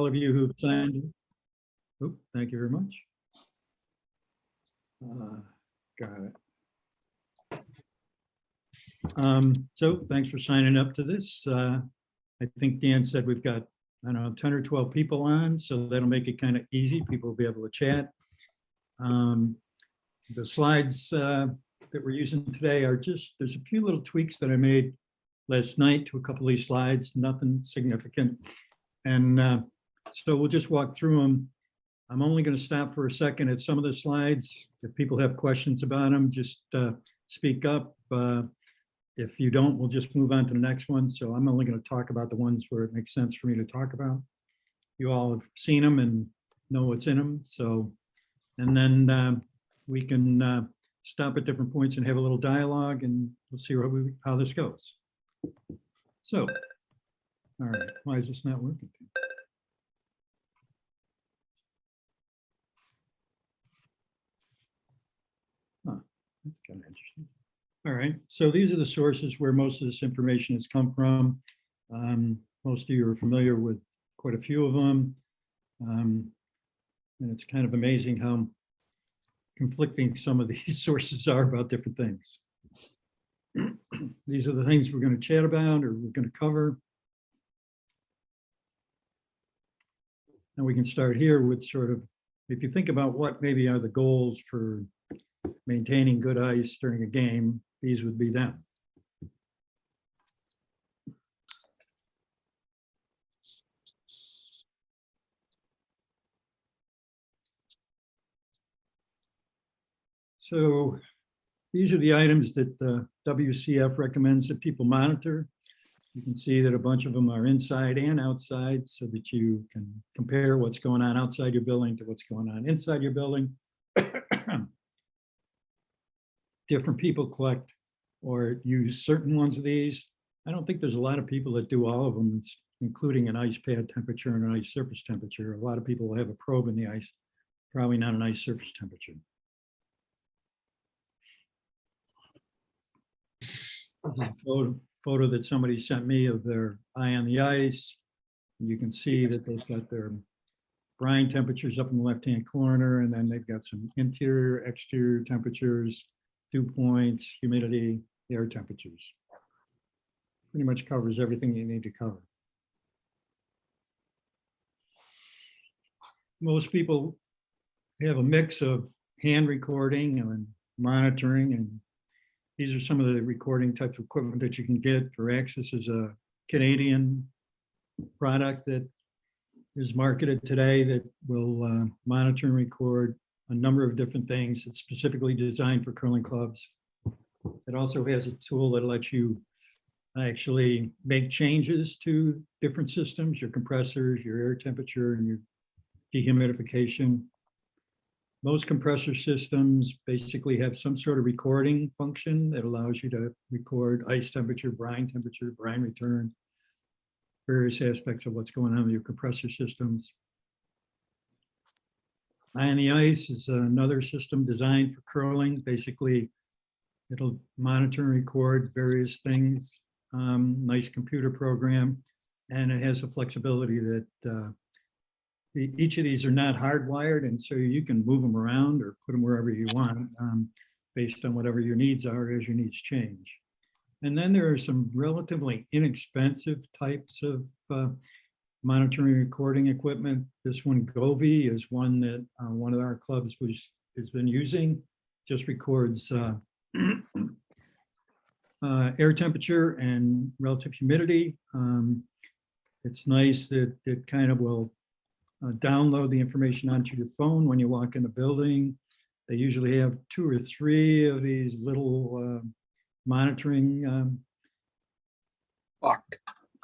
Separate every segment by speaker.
Speaker 1: all of you who've signed. Oh, thank you very much. Got it. So thanks for signing up to this. I think Dan said we've got, I don't know, 10 or 12 people on, so that'll make it kind of easy. People will be able to chat. The slides that we're using today are just, there's a few little tweaks that I made last night to a couple of these slides, nothing significant. And so we'll just walk through them. I'm only going to stop for a second at some of the slides. If people have questions about them, just speak up. If you don't, we'll just move on to the next one. So I'm only going to talk about the ones where it makes sense for me to talk about. You all have seen them and know what's in them. So, and then we can stop at different points and have a little dialogue, and we'll see how this goes. So, all right, why is this not working? Huh, that's kind of interesting. All right, so these are the sources where most of this information has come from. Most of you are familiar with quite a few of them. And it's kind of amazing how conflicting some of these sources are about different things. These are the things we're going to chat about or we're going to cover. And we can start here with sort of, if you think about what maybe are the goals for maintaining good ice during a game, these would be them. So these are the items that the WCF recommends that people monitor. You can see that a bunch of them are inside and outside so that you can compare what's going on outside your building to what's going on inside your building. Different people collect or use certain ones of these. I don't think there's a lot of people that do all of them, including an ice pad temperature and an ice surface temperature. A lot of people will have a probe in the ice, probably not an ice surface temperature. Photo that somebody sent me of their eye on the ice. You can see that they've got their brine temperatures up in the left-hand corner, and then they've got some interior, exterior temperatures, dew points, humidity, air temperatures. Pretty much covers everything you need to cover. Most people have a mix of hand recording and monitoring, and these are some of the recording types of equipment that you can get. Axis is a Canadian product that is marketed today that will monitor and record a number of different things. It's specifically designed for curling clubs. It also has a tool that lets you actually make changes to different systems, your compressors, your air temperature, and your dehumidification. Most compressor systems basically have some sort of recording function that allows you to record ice temperature, brine return, various aspects of what's going on with your compressor systems. Eye on the Ice is another system designed for curling. Basically, it'll monitor and record various things, nice computer program, and it has the flexibility that each of these are not hardwired, and so you can move them around or put them wherever you want based on whatever your needs are as your needs change. And then there are some relatively inexpensive types of monitoring and recording equipment. This one, Govee, is one that one of our clubs has been using. Just records air temperature and relative humidity. It's nice that it kind of will download the information onto your phone when you walk in the building. They usually have 2 or 3 of these little monitoring.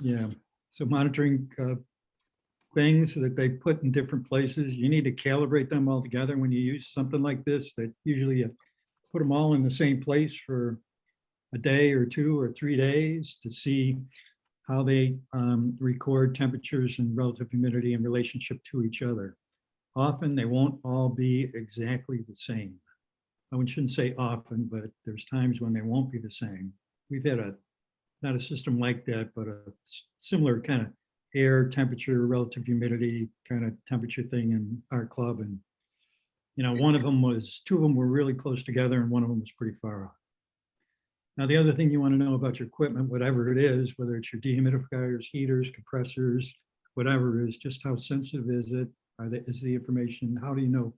Speaker 1: Yeah, so monitoring things that they put in different places. You need to calibrate them all together when you use something like this. That usually you put them all in the same place for a day or 2 or 3 days to see how they record temperatures and relative humidity in relationship to each other. Often they won't all be exactly the same. I shouldn't say often, but there's times when they won't be the same. We've had not a system like that, but a similar kind of air temperature, relative humidity kind of temperature thing in our club. And, you know, two of them were really close together and one of them was pretty far off. Now, the other thing you want to know about your equipment, whatever it is, whether it's your dehumidifiers, heaters, compressors, whatever it is, just how sensitive is it? Is the information, how do you know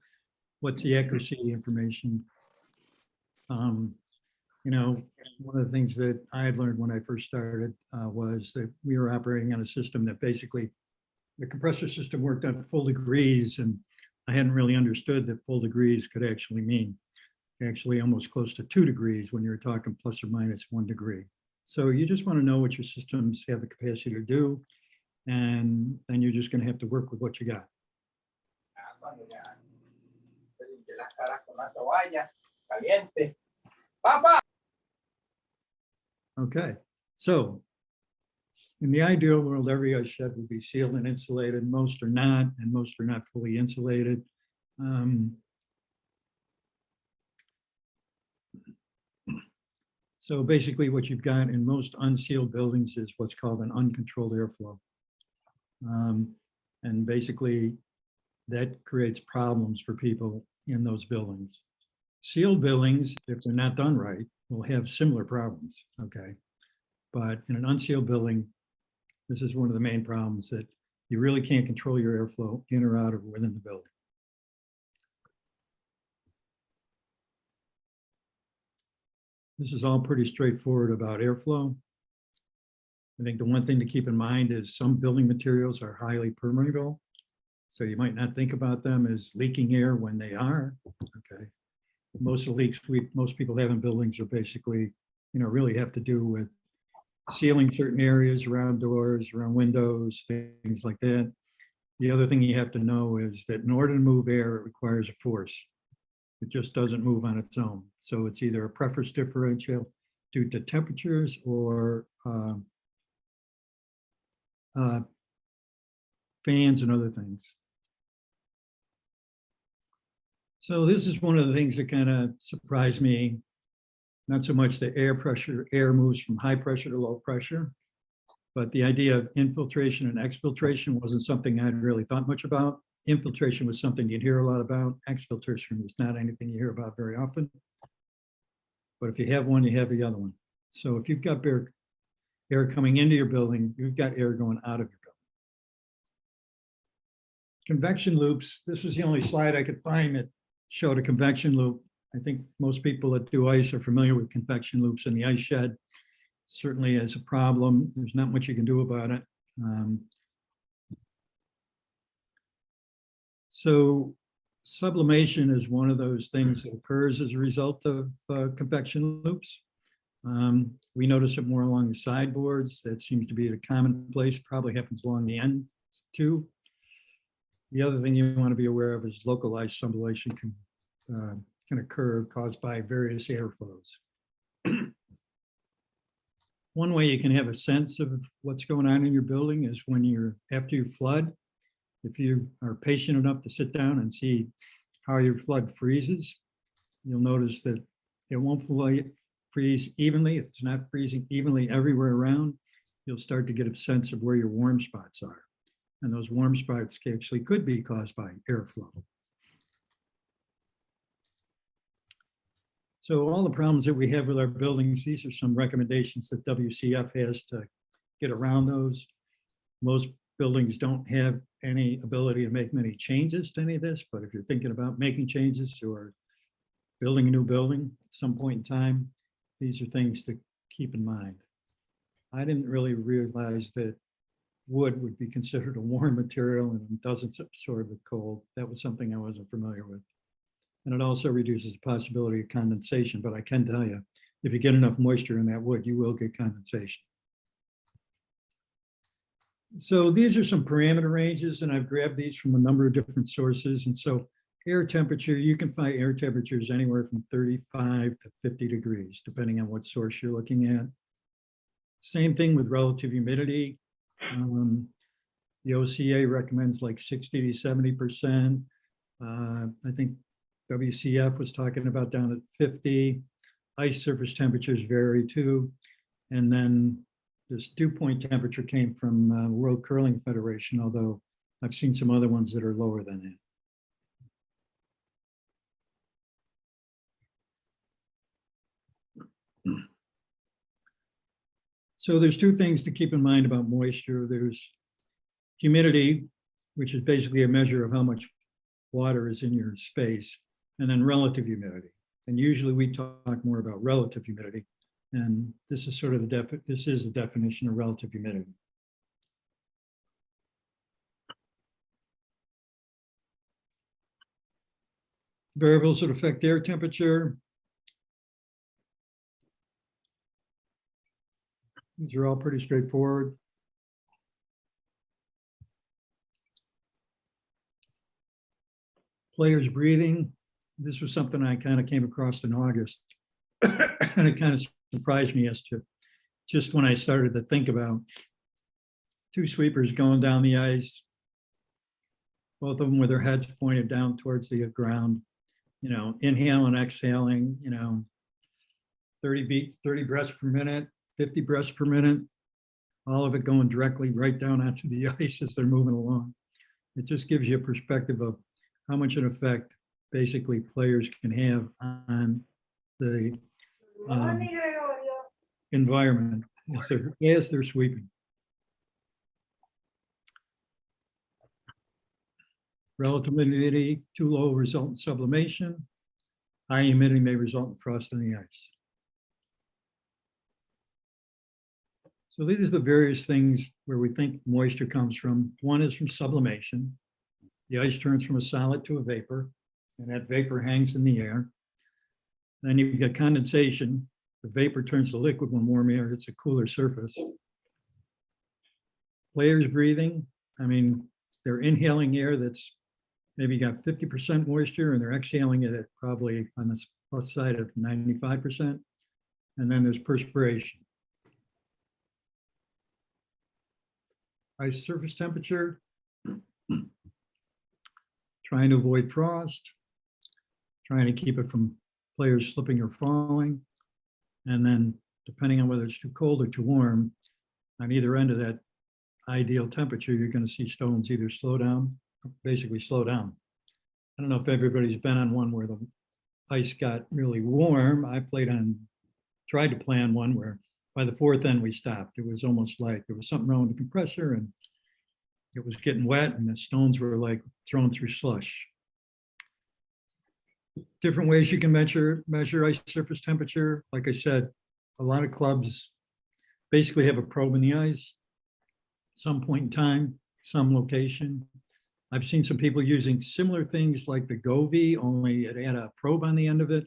Speaker 1: what's the accuracy of the information? You know, one of the things that I had learned when I first started was that we were operating on a system that basically the compressor system worked on full degrees, and I hadn't really understood that full degrees could actually mean actually almost close to 2 degrees when you're talking plus or minus 1 degree. So you just want to know what your systems have the capacity to do, and then you're just going to have to work with what you got. Okay, so in the ideal world, every ice shed would be sealed and insulated. Most are not, and most are not fully insulated. So basically what you've got in most unsealed buildings is what's called an uncontrolled airflow. And basically that creates problems for people in those buildings. Sealed buildings, if they're not done right, will have similar problems, okay? But in an unsealed building, this is one of the main problems, that you really can't control your airflow in or out or within the building. This is all pretty straightforward about airflow. I think the one thing to keep in mind is some building materials are highly permeable. So you might not think about them as leaking air when they are, okay? Most of the leaks most people have in buildings are basically, you know, really have to do with sealing certain areas around doors, around windows, things like that. The other thing you have to know is that in order to move air, it requires a force. It just doesn't move on its own. So it's either a preference differential due to temperatures or fans and other things. So this is one of the things that kind of surprised me. Not so much the air pressure, air moves from high pressure to low pressure, but the idea of infiltration and exfiltration wasn't something I'd really thought much about. Infiltration was something you'd hear a lot about. Exfiltration was not anything you hear about very often. But if you have one, you have the other one. So if you've got air coming into your building, you've got air going out of your building. Convection loops, this was the only slide I could find that showed a convection loop. I think most people that do ice are familiar with convection loops in the ice shed. Certainly as a problem, there's not much you can do about it. So sublimation is one of those things that occurs as a result of convection loops. We notice it more along the sideboards. That seems to be a commonplace, probably happens along the end too. The other thing you want to be aware of is localized sublimation can occur caused by various airflows. One way you can have a sense of what's going on in your building is when after you flood, if you are patient enough to sit down and see how your flood freezes, you'll notice that it won't freeze evenly. If it's not freezing evenly everywhere around, you'll start to get a sense of where your warm spots are. And those warm spots actually could be caused by airflow. So all the problems that we have with our buildings, these are some recommendations that WCF has to get around those. Most buildings don't have any ability to make many changes to any of this, but if you're thinking about making changes or building a new building at some point in time, these are things to keep in mind. I didn't really realize that wood would be considered a warm material and doesn't absorb the cold. That was something I wasn't familiar with. And it also reduces the possibility of condensation, but I can tell you, if you get enough moisture in that wood, you will get condensation. So these are some parameter ranges, and I've grabbed these from a number of different sources. And so air temperature, you can find air temperatures anywhere from 35 to 50 degrees, depending on what source you're looking at. Same thing with relative humidity. The OCA recommends like 60 to 70%. I think WCF was talking about down at 50. Ice surface temperatures vary too. And then this dew point temperature came from World Curling Federation, although I've seen some other ones that are lower than that. So there's two things to keep in mind about moisture. There's humidity, which is basically a measure of how much water is in your space, and then relative humidity. And usually we talk more about relative humidity, and this is sort of the definition of relative humidity. Variables that affect air temperature. These are all pretty straightforward. Players breathing. This was something I kind of came across in August. And it kind of surprised me as to just when I started to think about two sweepers going down the ice, both of them with their heads pointed down towards the ground, you know, inhaling, exhaling, you know, 30 breaths per minute, 50 breaths per minute, all of it going directly right down onto the ice as they're moving along. It just gives you a perspective of how much an effect basically players can have on the environment as they're sweeping. Relative humidity, too low result in sublimation. High humidity may result in frost on the ice. So these are the various things where we think moisture comes from. One is from sublimation. The ice turns from a solid to a vapor, and that vapor hangs in the air. Then you've got condensation. The vapor turns to liquid when warm air hits a cooler surface. Players breathing, I mean, they're inhaling air that's maybe got 50% moisture, and they're exhaling it at probably on the plus side of 95%. And then there's perspiration. Ice surface temperature, trying to avoid frost, trying to keep it from players slipping or falling. And then depending on whether it's too cold or too warm, on either end of that ideal temperature, you're going to see stones either slow down, basically slow down. I don't know if everybody's been on one where the ice got really warm. I tried to play on one where by the fourth end we stopped. It was almost like there was something wrong with the compressor and it was getting wet and the stones were like thrown through slush. Different ways you can measure ice surface temperature. Like I said, a lot of clubs basically have a probe in the ice, some point in time, some location. I've seen some people using similar things like the Govee, only it had a probe on the end of it,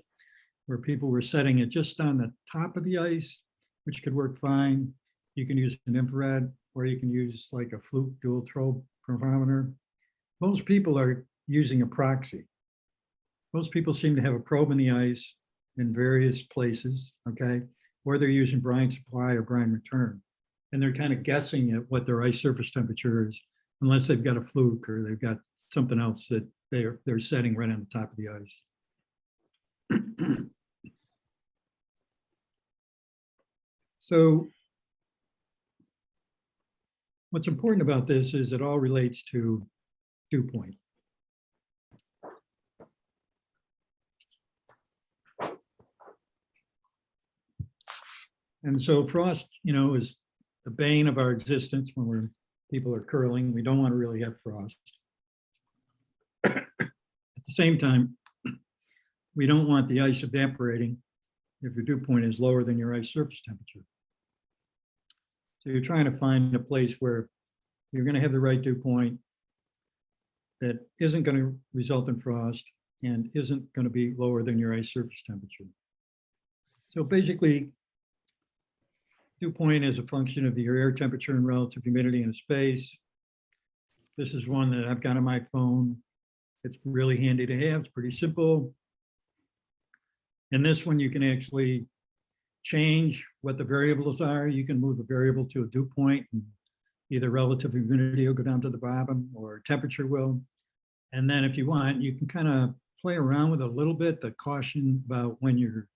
Speaker 1: where people were setting it just on the top of the ice, which could work fine. You can use an infrared, or you can use like a Fluke dual probe thermometer. Most people are using a proxy. Most people seem to have a probe in the ice in various places, okay? Or they're using brine supply or brine return. And they're kind of guessing at what their ice surface temperature is, unless they've got a Fluke or they've got something else that they're setting right on the top of the ice. So what's important about this is it all relates to dew point. And so frost, you know, is the bane of our existence when people are curling. We don't want to really have frost. At the same time, we don't want the ice evaporating if your dew point is lower than your ice surface temperature. So you're trying to find a place where you're going to have the right dew point that isn't going to result in frost and isn't going to be lower than your ice surface temperature. So basically, dew point is a function of your air temperature and relative humidity in a space. This is one that I've got on my phone. It's really handy to have. It's pretty simple. And this one, you can actually change what the variables are. You can move a variable to a dew point, and either relative humidity will go down to the bottom or temperature will. And then if you want, you can kind of play around with it a little bit, the caution about when you're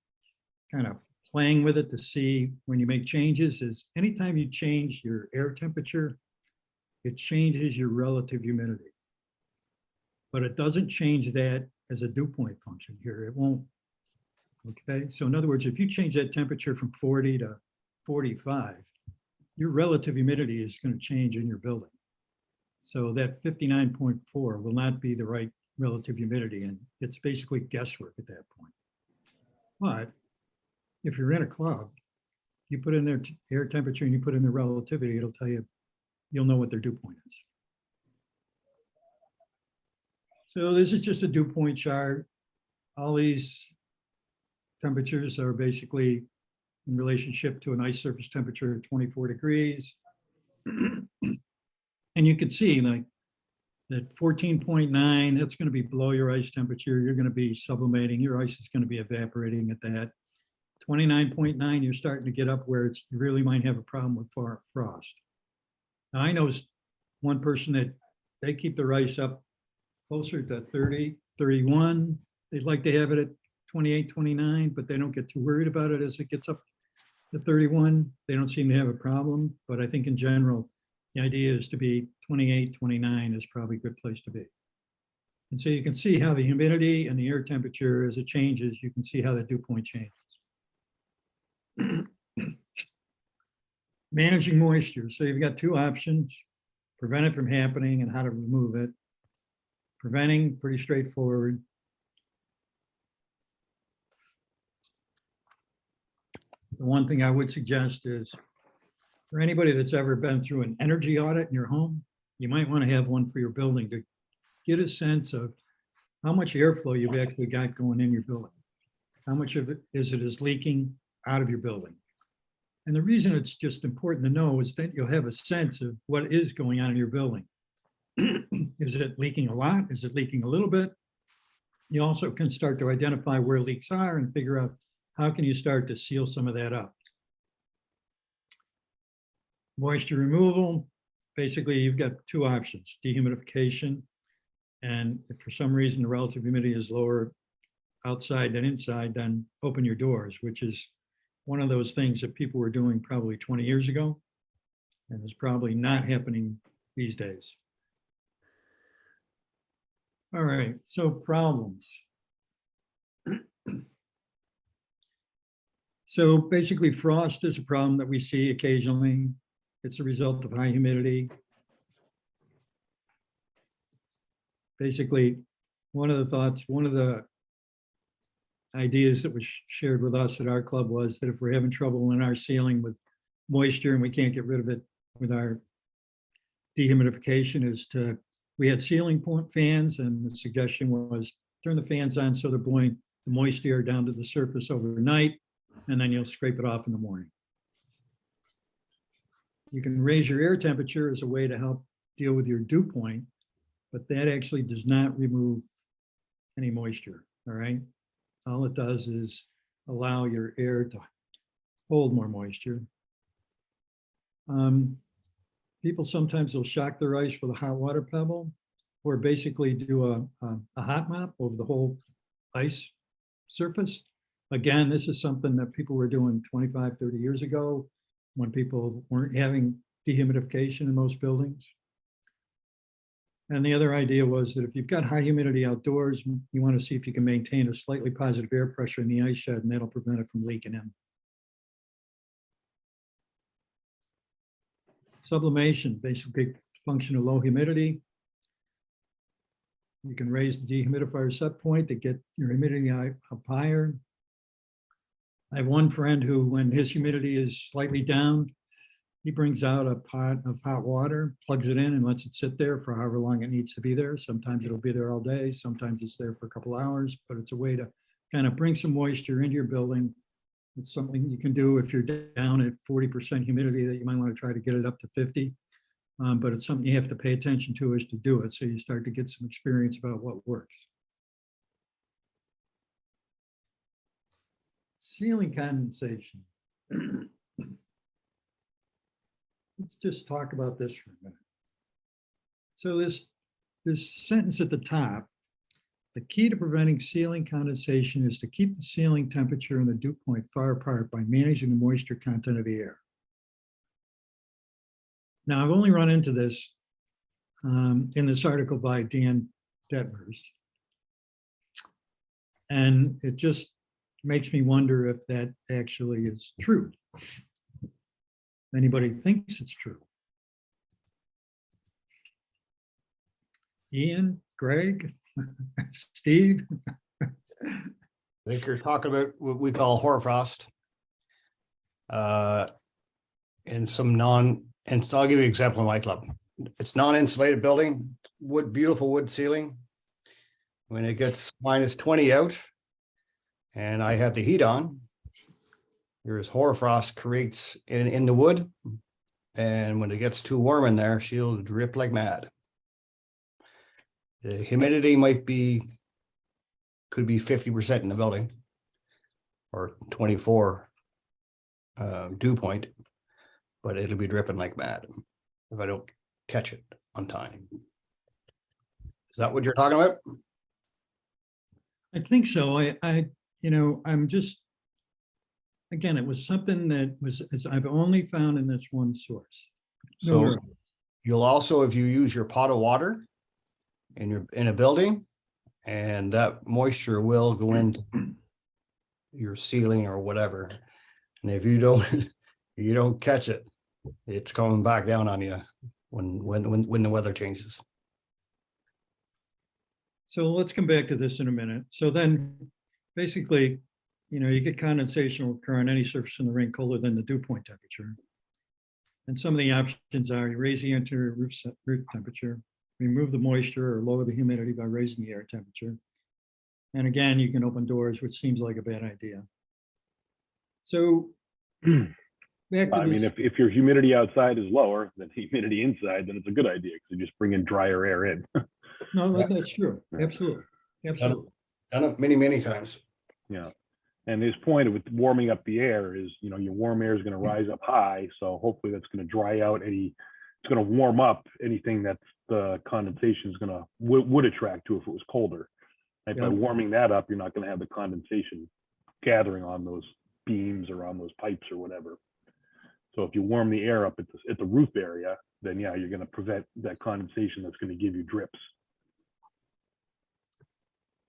Speaker 1: kind of playing with it to see when you make changes is anytime you change your air temperature, it changes your relative humidity. But it doesn't change that as a dew point function here. It won't. Okay, so in other words, if you change that temperature from 40 to 45, your relative humidity is going to change in your building. So that 59.4 will not be the right relative humidity, and it's basically guesswork at that point. But if you're in a club, you put in their air temperature and you put in their relativity, it'll tell you, you'll know what their dew point is. So this is just a dew point chart. All these temperatures are basically in relationship to an ice surface temperature of 24 degrees. And you can see like that 14.9, that's going to be below your ice temperature. You're going to be sublimating. Your ice is going to be evaporating at that. 29.9, you're starting to get up where you really might have a problem with frost. Now, I know one person that they keep their ice up closer to 30, 31. They'd like to have it at 28, 29, but they don't get too worried about it as it gets up to 31. They don't seem to have a problem, but I think in general, the idea is to be 28, 29 is probably a good place to be. And so you can see how the humidity and the air temperature, as it changes, you can see how the dew point changes. Managing moisture. So you've got two options: prevent it from happening and how to remove it. Preventing, pretty straightforward. The one thing I would suggest is for anybody that's ever been through an energy audit in your home, you might want to have one for your building to get a sense of how much airflow you've actually got going in your building. How much of it is leaking out of your building. And the reason it's just important to know is that you'll have a sense of what is going on in your building. Is it leaking a lot? Is it leaking a little bit? You also can start to identify where leaks are and figure out how can you start to seal some of that up. Moisture removal, basically you've got two options: dehumidification, and if for some reason the relative humidity is lower outside than inside, then open your doors, which is one of those things that people were doing probably 20 years ago, and is probably not happening these days. All right, so problems. So basically frost is a problem that we see occasionally. It's a result of high humidity. Basically, one of the ideas that was shared with us at our club was that if we're having trouble in our ceiling with moisture and we can't get rid of it with our dehumidification, we had ceiling fans, and the suggestion was turn the fans on so they're blowing the moist air down to the surface overnight, and then you'll scrape it off in the morning. You can raise your air temperature as a way to help deal with your dew point, but that actually does not remove any moisture, all right? All it does is allow your air to hold more moisture. People sometimes will shock their ice with a hot water pebble, or basically do a hot mop over the whole ice surface. Again, this is something that people were doing 25, 30 years ago when people weren't having dehumidification in most buildings. And the other idea was that if you've got high humidity outdoors, you want to see if you can maintain a slightly positive air pressure in the ice shed, and that'll prevent it from leaking in. Sublimation, basically function of low humidity. You can raise the dehumidifier set point to get your humidity up higher. I have one friend who, when his humidity is slightly down, he brings out a pot of hot water, plugs it in, and lets it sit there for however long it needs to be there. Sometimes it'll be there all day. Sometimes it's there for a couple hours, but it's a way to kind of bring some moisture into your building. It's something you can do if you're down at 40% humidity, that you might want to try to get it up to 50. But it's something you have to pay attention to as to do it, so you start to get some experience about what works. Ceiling condensation. Let's just talk about this for a minute. So this sentence at the top The key to preventing ceiling condensation is to keep the ceiling temperature and the dew point far apart by managing the moisture content of the air. Now, I've only run into this in this article by Dan Detmers. And it just makes me wonder if that actually is true. Anybody thinks it's true? Ian, Greg, Steve?
Speaker 2: I think you're talking about what we call hoarfrost. And some and so I'll give you an example in my club. It's non-insulated building, beautiful wood ceiling. When it gets -20 out and I have the heat on, there's hoarfrost creates in the wood. And when it gets too warm in there, she'll drip like mad. The humidity could be 50% in the building or 24 dew point, but it'll be dripping like mad if I don't catch it on time. Is that what you're talking about?
Speaker 1: I think so. I'm just, again, it was something that as I've only found in this one source.
Speaker 2: So you'll also, if you use your pot of water in a building, and that moisture will go into your ceiling or whatever. And if you don't catch it, it's coming back down on you when the weather changes.
Speaker 1: So let's come back to this in a minute. So then basically, you get condensation will occur on any surface in the rink colder than the dew point temperature. And some of the options are you raise the interior roof temperature, remove the moisture or lower the humidity by raising the air temperature. And again, you can open doors, which seems like a bad idea. So back to
Speaker 3: I mean, if your humidity outside is lower than humidity inside, then it's a good idea because you just bring in drier air in.
Speaker 1: No, that's true. Absolutely. Absolutely.
Speaker 2: Done it many times.
Speaker 3: Yeah. And his point with warming up the air is, your warm air is going to rise up high. So hopefully that's going to dry out it's going to warm up anything that's the condensation is going to would attract to if it was colder. Right?
Speaker 1: Yeah.
Speaker 3: By warming that up, you're not going to have the condensation gathering on those beams or on those pipes or whatever. So if you warm the air up at the roof area, then yeah, you're going to prevent that condensation that's going to give you drips.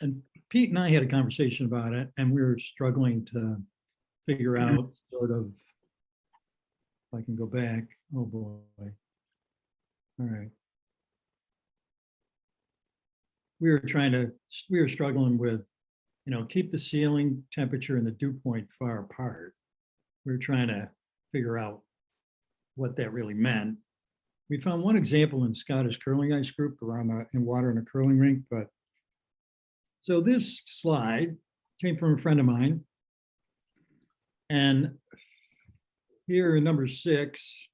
Speaker 1: And Pete and I had a conversation about it, and we were struggling to figure out sort of, if I can go back, oh boy. All right. We were struggling with, keep the ceiling temperature and the dew point far apart. We were trying to figure out what that really meant. We found one example in Scottish Curling Ice Group around in water in a curling rink, but so this slide came from a friend of mine. And here in number 6,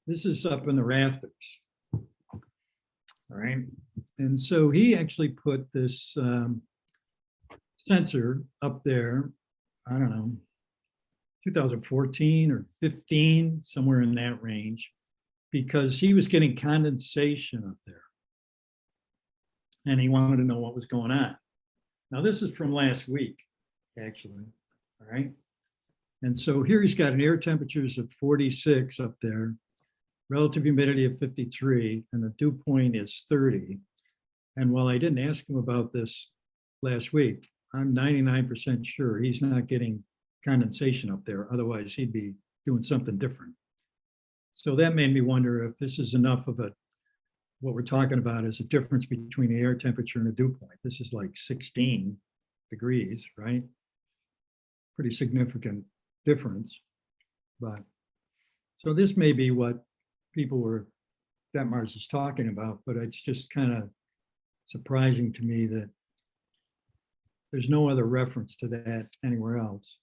Speaker 1: this is up in the rafters. All right. And so he actually put this sensor up there, I don't know, 2014 or 15, somewhere in that range, because he was getting condensation up there. And he wanted to know what was going on. Now, this is from last week, actually, all right? And so here he's got an air temperatures of 46 up there, relative humidity of 53, and the dew point is 30. And while I didn't ask him about this last week, I'm 99% sure he's not getting condensation up there. Otherwise, he'd be doing something different. So that made me wonder if this is enough of what we're talking about is a difference between the air temperature and the dew point. This is like 16 degrees, right? Pretty significant difference. But so this may be what Detmers is talking about, but it's just kind of surprising to me that there's no other reference to that anywhere else.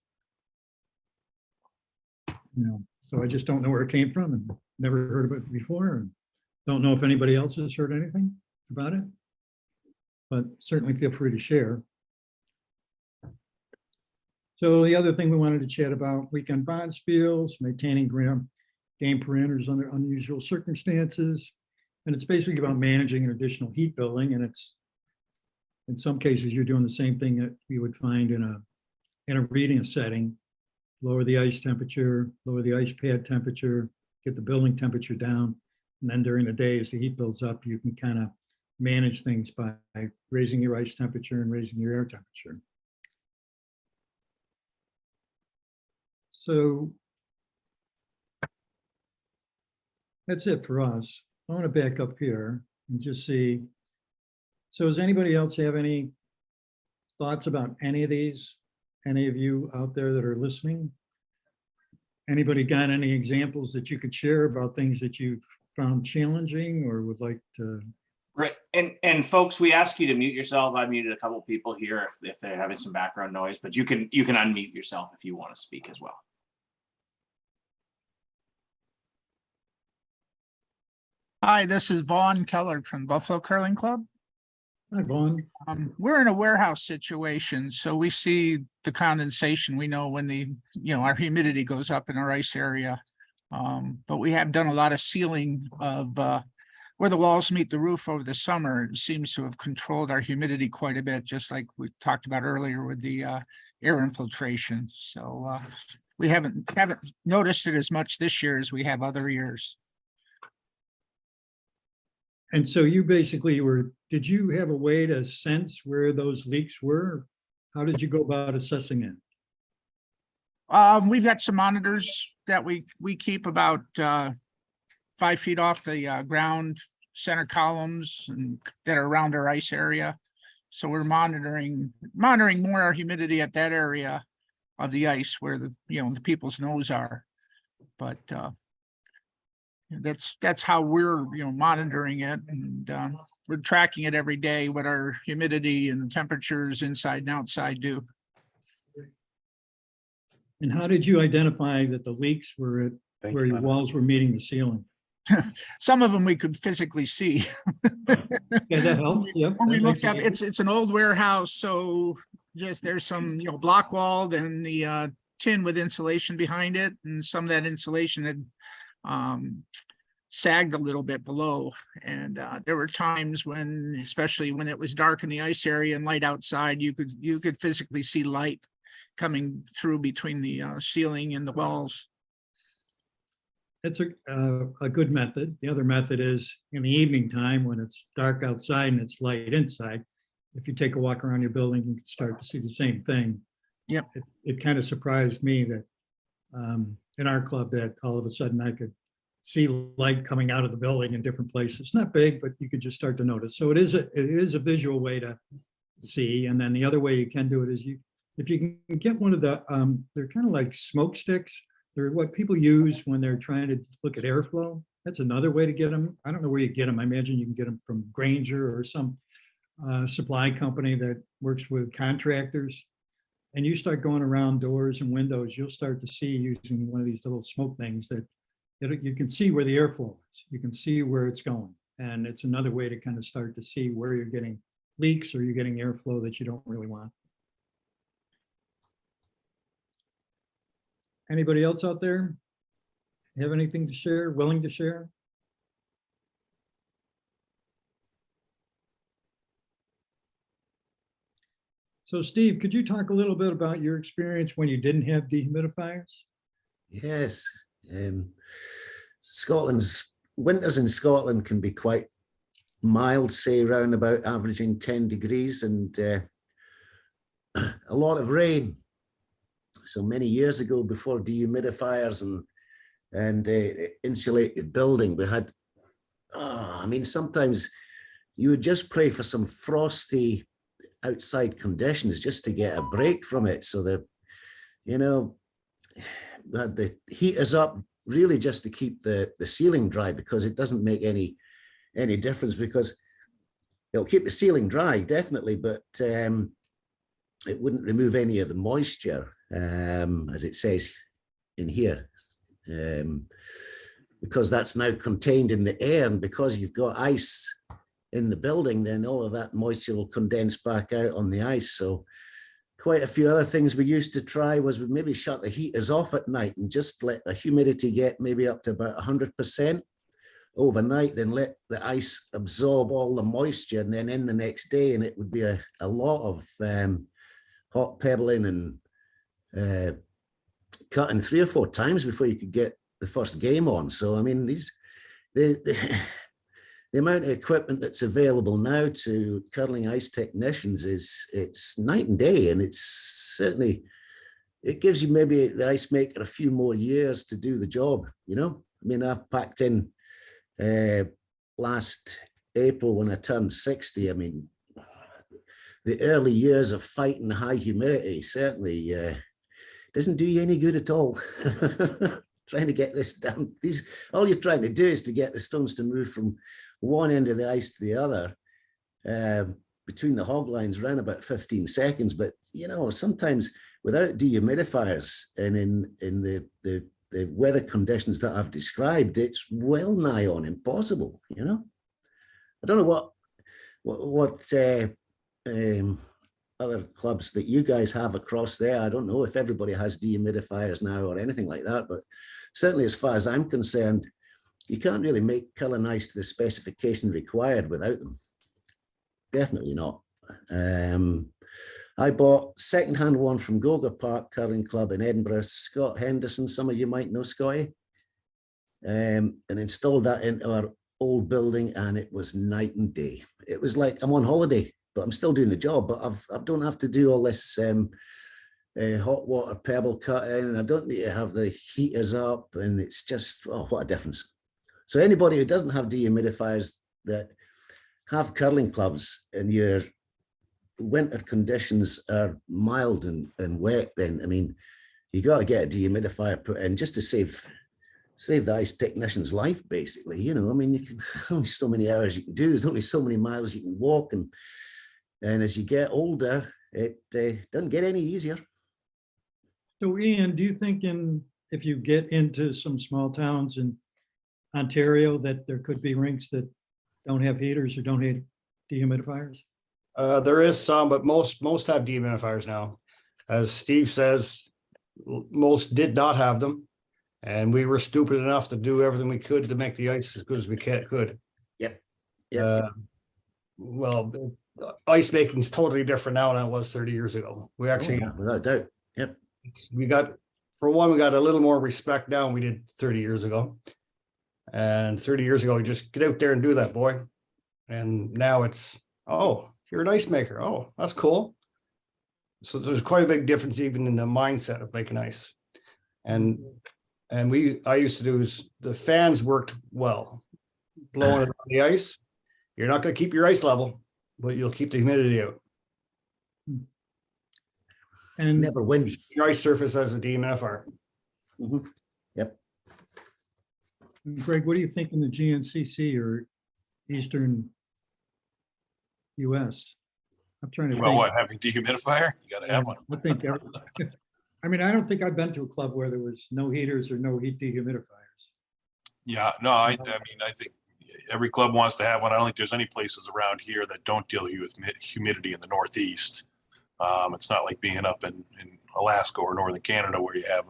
Speaker 1: So I just don't know where it came from and never heard of it before. And don't know if anybody else has heard anything about it, but certainly feel free to share. So the other thing we wanted to chat about, weekend bond spiels, maintaining game parameters under unusual circumstances. And it's basically about managing an additional heat building, and it's in some cases, you're doing the same thing that you would find in a reading setting. Lower the ice temperature, lower the ice pad temperature, get the building temperature down. And then during the day, as the heat builds up, you can kind of manage things by raising your ice temperature and raising your air temperature. So that's it for us. I want to back up here and just see. So does anybody else have any thoughts about any of these? Any of you out there that are listening? Anybody got any examples that you could share about things that you found challenging or would like to?
Speaker 4: Right, and folks, we ask you to mute yourself. I muted a couple of people here if they're having some background noise, but you can unmute yourself if you want to speak as well.
Speaker 5: Hi, this is Vaughn Keller from Buffalo Curling Club.
Speaker 1: Hi, Vaughn.
Speaker 5: We're in a warehouse situation, so we see the condensation. We know when our humidity goes up in our ice area. But we have done a lot of sealing of where the walls meet the roof over the summer. It seems to have controlled our humidity quite a bit, just like we talked about earlier with the air infiltration. So we haven't noticed it as much this year as we have other years.
Speaker 1: And so you basically did you have a way to sense where those leaks were? How did you go about assessing it?
Speaker 5: We've got some monitors that we keep about 5 feet off the ground, center columns and that are around our ice area. So we're monitoring more our humidity at that area of the ice where the people's nose are. But that's how we're monitoring it, and we're tracking it every day, what our humidity and temperatures inside and outside do.
Speaker 1: And how did you identify that the leaks were at where your walls were meeting the ceiling?
Speaker 5: Some of them we could physically see.
Speaker 1: Yeah, that helps. Yep.
Speaker 5: When we
Speaker 1: that
Speaker 5: looked
Speaker 1: makes
Speaker 5: at it's an old warehouse, so just there's some block walled and the tin with insulation behind it, and some of that insulation had sagged a little bit below, and there were times when, especially when it was dark in the ice area and light outside, you could physically see light coming through between the ceiling and the walls.
Speaker 1: That's a good method. The other method is in the evening time when it's dark outside and it's light inside. If you take a walk around your building, you can start to see the same thing.
Speaker 5: Yep.
Speaker 1: It kind of surprised me that in our club that all of a sudden I could see light coming out of the building in different places. It's not big, but you could just start to notice. So it is a visual way to see. And then the other way you can do it is if you can get one of the they're kind of like smoke sticks. They're what people use when they're trying to look at airflow. That's another way to get them. I don't know where you get them. I imagine you can get them from Granger or some supply company that works with contractors. And you start going around doors and windows, you'll start to see using one of these little smoke things that you can see where the airflow is. You can see where it's going. And it's another way to kind of start to see where you're getting leaks or you're getting airflow that you don't really want. Anybody else out there have anything to share, willing to share? So Steve, could you talk a little bit about your experience when you didn't have dehumidifiers?
Speaker 6: Yes. Scotland's winters in Scotland can be quite mild, say around about averaging 10 degrees and a lot of rain. So many years ago, before dehumidifiers and insulated building, we had, I mean, sometimes you would just pray for some frosty outside conditions just to get a break from it. So that, the heaters up really just to keep the ceiling dry, because it doesn't make any difference, because it'll keep the ceiling dry, definitely, but it wouldn't remove any of the moisture, as it says in here, because that's now contained in the air, and because you've got ice in the building, then all of that moisture will condense back out on the ice. So quite a few other things we used to try was we maybe shut the heaters off at night and just let the humidity get maybe up to about 100%. overnight, then let the ice absorb all the moisture, and then in the next day, and it would be a lot of hot pebbling and cutting 3 or 4 times before you could get the first game on. So I mean, the amount of equipment that's available now to curling ice technicians it's night and day, and it's certainly, it gives you maybe the ice maker a few more years to do the job, you know. I mean, I've packed in last April when I turned 60. I mean, the early years of fighting high humidity certainly doesn't do you any good at all. Trying to get this done. All you're trying to do is to get the stones to move from one end of the ice to the other between the hog lines around about 15 seconds. But, you know, sometimes without dehumidifiers and in the weather conditions that I've described, it's well nigh on impossible, you know. I don't know what other clubs that you guys have across there. I don't know if everybody has dehumidifiers now or anything like that, but certainly as far as I'm concerned, you can't really make curling ice to the specification required without them. Definitely not. I bought secondhand one from Gogar Park Curling Club in Edinburgh, Scott Henderson, some of you might know Scotty, and installed that into our old building, and it was night and day. It was like I'm on holiday, but I'm still doing the job, but I don't have to do all this hot water pebble cutting, and I don't need to have the heaters up, and it's just, oh, what a difference. So anybody who doesn't have dehumidifiers that have curling clubs and your winter conditions are mild and wet, then, I mean, you got to get a dehumidifier put in just to save the ice technician's life, basically. You know, I mean, you can only so many hours you can do. There's only so many miles you can walk, and as you get older, it doesn't get any easier.
Speaker 1: So Ian, do you think if you get into some small towns in Ontario that there could be rinks that don't have heaters or don't have dehumidifiers?
Speaker 2: There is some, but most have dehumidifiers now. As Steve says, most did not have them, and we were stupid enough to do everything we could to make the ice as good as we could.
Speaker 6: Yep.
Speaker 2: Well, ice making is totally different now than it was 30 years ago. We actually,
Speaker 6: without doubt. Yep.
Speaker 2: we got a little more respect now than we did 30 years ago. And 30 years ago, we just get out there and do that, boy. And now it's, oh, you're an ice maker. Oh, that's cool. So there's quite a big difference even in the mindset of making ice. And I used to do is the fans worked well. Blowing it on the ice, you're not going to keep your ice level, but you'll keep the humidity out.
Speaker 1: And
Speaker 6: Never win.
Speaker 2: Your ice surface as a dehumidifier.
Speaker 6: Mhm. Yep.
Speaker 1: Greg, what do you think in the GNCC or Eastern US? I'm trying to
Speaker 7: Well,
Speaker 1: think.
Speaker 7: what, having dehumidifier? You gotta have one.
Speaker 1: I think, I mean, I don't think I've been to a club where there was no heaters or no heat dehumidifiers.
Speaker 7: Yeah, no, I mean, I think every club wants to have one. I don't think there's any places around here that don't deal with humidity in the Northeast. It's not like being up in Alaska or Northern Canada where you have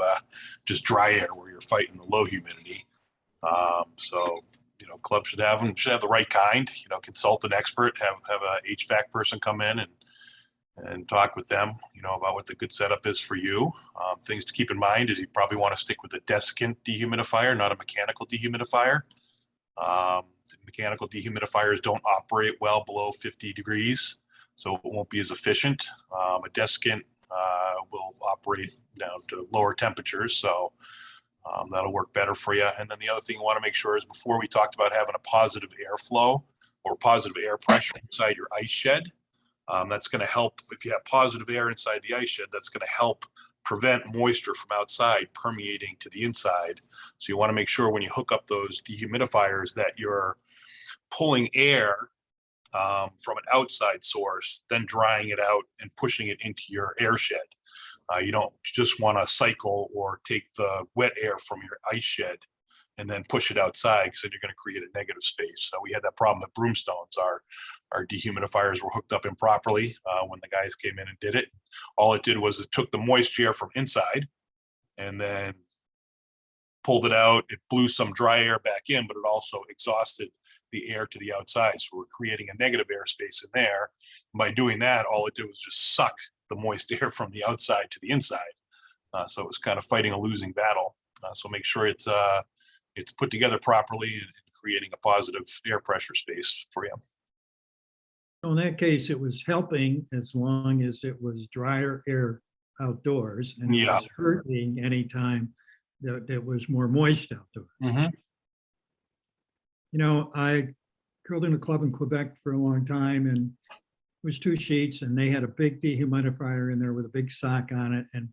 Speaker 7: just dry air where you're fighting the low humidity. So, you know, clubs should have them, should have the right kind, you know, consult an expert, have a HVAC person come in and talk with them, you know, about what the good setup is for you. Things to keep in mind is you probably want to stick with a desiccant dehumidifier, not a mechanical dehumidifier. Mechanical dehumidifiers don't operate well below 50 degrees, so it won't be as efficient. A desiccant will operate down to lower temperatures, so that'll work better for you. And then the other thing you want to make sure is before we talked about having a positive airflow or positive air pressure inside your ice shed. That's going to help if you have positive air inside the ice shed. That's going to help prevent moisture from outside permeating to the inside. So you want to make sure when you hook up those dehumidifiers that you're pulling air from an outside source, then drying it out and pushing it into your air shed. You don't just want to cycle or take the wet air from your ice shed and then push it outside, because then you're going to create a negative space. So we had that problem at Broomstones. Our dehumidifiers were hooked up improperly when the guys came in and did it. All it did was it took the moisture from inside and then pulled it out, it blew some dry air back in, but it also exhausted the air to the outside. So we're creating a negative airspace in there. By doing that, all it did was just suck the moist air from the outside to the inside. So it was kind of fighting a losing battle. So make sure it's put together properly and creating a positive air pressure space for you.
Speaker 1: So in that case, it was helping as long as it was drier air outdoors, and it
Speaker 7: Yeah.
Speaker 1: was hurting anytime that it was more moist outdoors. You know, I curled in a club in Quebec for a long time, and it was 2 sheets, and they had a big dehumidifier in there with a big sock on it, and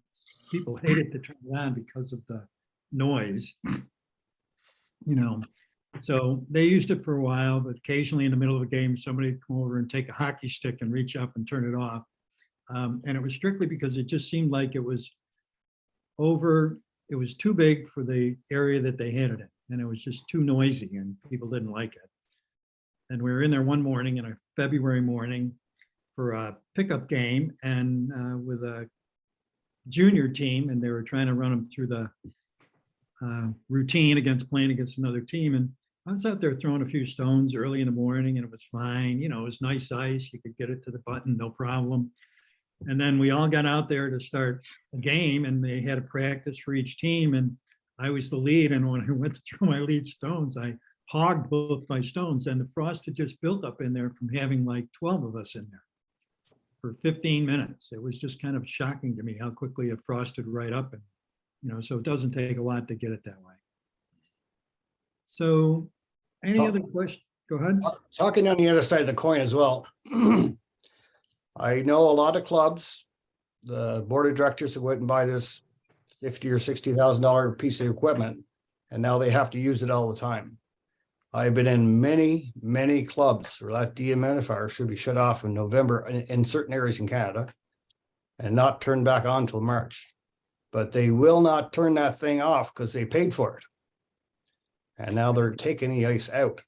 Speaker 1: people hated to turn it on because of the noise. You know, so they used it for a while, but occasionally in the middle of a game, somebody would come over and take a hockey stick and reach up and turn it off. And it was strictly because it just seemed like it was too big for the area that they had it in. And it was just too noisy and people didn't like it. And we were in there one morning, in a February morning, for a pickup game and with a junior team, and they were trying to run them through the routine playing against another team. And I was out there throwing a few stones early in the morning, and it was fine. You know, it was nice ice. You could get it to the button, no problem. And then we all got out there to start a game, and they had a practice for each team. And I was the lead. And when I went to throw my lead stones, I hogged both my stones, and the frost had just built up in there from having like 12 of us in there for 15 minutes. It was just kind of shocking to me how quickly it frosted right up. And, you know, so it doesn't take a lot to get it that way. So any other question? Go ahead.
Speaker 2: Talking on the other side of the coin as well. I know a lot of clubs, the board of directors who went and buy this $50,000 or $60,000 piece of equipment, and now they have to use it all the time. I've been in many, many clubs where that dehumidifier should be shut off in November in certain areas in Canada and not turned back on until March. But they will not turn that thing off because they paid for it. And now they're taking the ice out.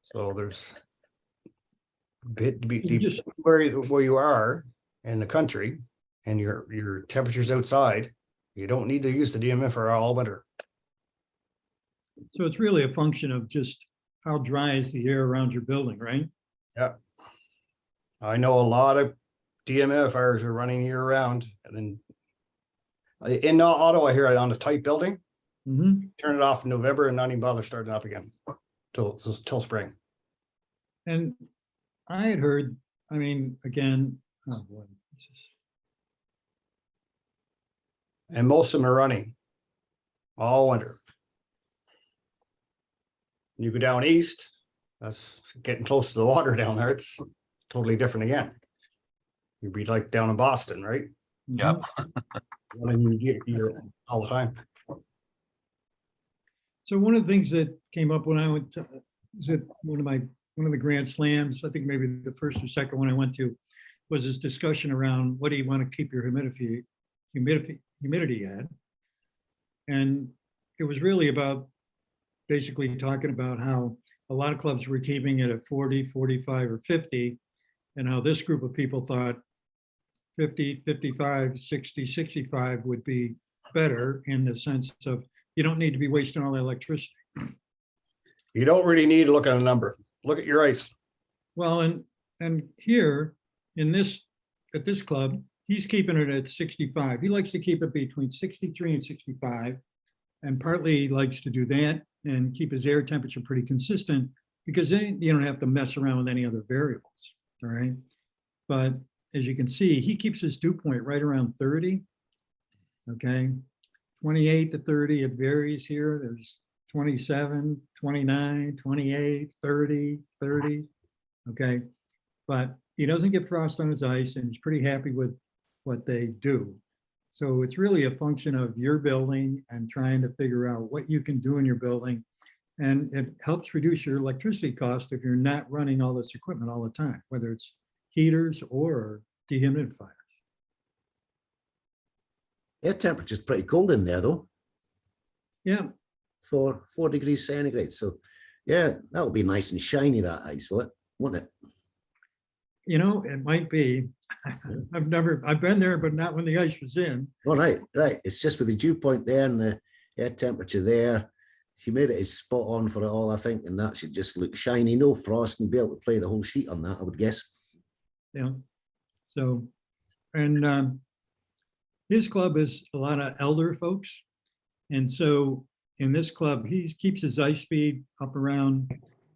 Speaker 2: So there's where you are in the country and your temperatures outside, you don't need to use the dehumidifier all winter.
Speaker 1: So it's really a function of just how dry is the air around your building, right?
Speaker 2: Yeah. I know a lot of dehumidifiers are running year round, and then in Ottawa here on a tight building, turn it off in November and not even bother starting up again till spring.
Speaker 1: And I had heard, I mean, again, oh boy,
Speaker 2: and most of them are running all winter. You go down east, that's getting close to the water down there. It's totally different again. You'd be like down in Boston, right?
Speaker 7: Yep.
Speaker 2: You're all the time.
Speaker 1: So one of the things that came up when I went to, was it one of the Grand Slams, I think maybe the first or second one I went to, was this discussion around what do you want to keep your humidity at? And it was really about basically talking about how a lot of clubs were keeping it at 40, 45, or 50, and how this group of people thought 50, 55, 60, 65 would be better, in the sense of you don't need to be wasting all the electricity.
Speaker 2: You don't really need to look at a number. Look at your ice.
Speaker 1: Well, and here in this, at this club, he's keeping it at 65. He likes to keep it between 63 and 65. And partly he likes to do that and keep his air temperature pretty consistent, because then you don't have to mess around with any other variables, all right? But as you can see, he keeps his dew point right around 30, okay? 28 to 30, it varies here. There's 27, 29, 28, 30, 30, okay? But he doesn't get frost on his ice, and he's pretty happy with what they do. So it's really a function of your building and trying to figure out what you can do in your building. And it helps reduce your electricity cost if you're not running all this equipment all the time, whether it's heaters or dehumidifiers.
Speaker 6: Air temperature's pretty cold in there though,
Speaker 1: Yeah,
Speaker 6: for 4 degrees centigrade. So yeah, that'll be nice and shiny, that ice, won't it?
Speaker 1: You know, it might be. I've been there, but not when the ice was in.
Speaker 6: All right, right. It's just with the dew point there and the air temperature there. Humidity is spot on for it all, I think, and that should just look shiny, no frost, and be able to play the whole sheet on that, I would guess.
Speaker 1: Yeah. So, and his club is a lot of elder folks. And so in this club, he keeps his ice speed up around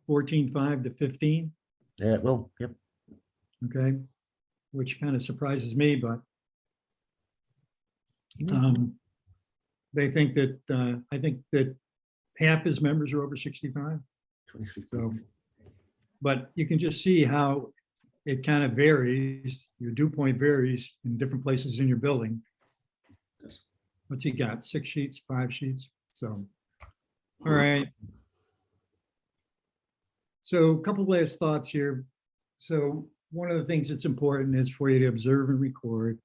Speaker 1: 14.5 to 15.
Speaker 6: Well, yep.
Speaker 1: Okay. Which kind of surprises me, but they think that, I think that half his members are over 65.
Speaker 6: 23.
Speaker 1: So, but you can just see how it kind of varies. Your dew point varies in different places in your building. What's he got? 6 sheets, 5 sheets? So, all right. So a couple last thoughts here. So one of the things that's important is for you to observe and record.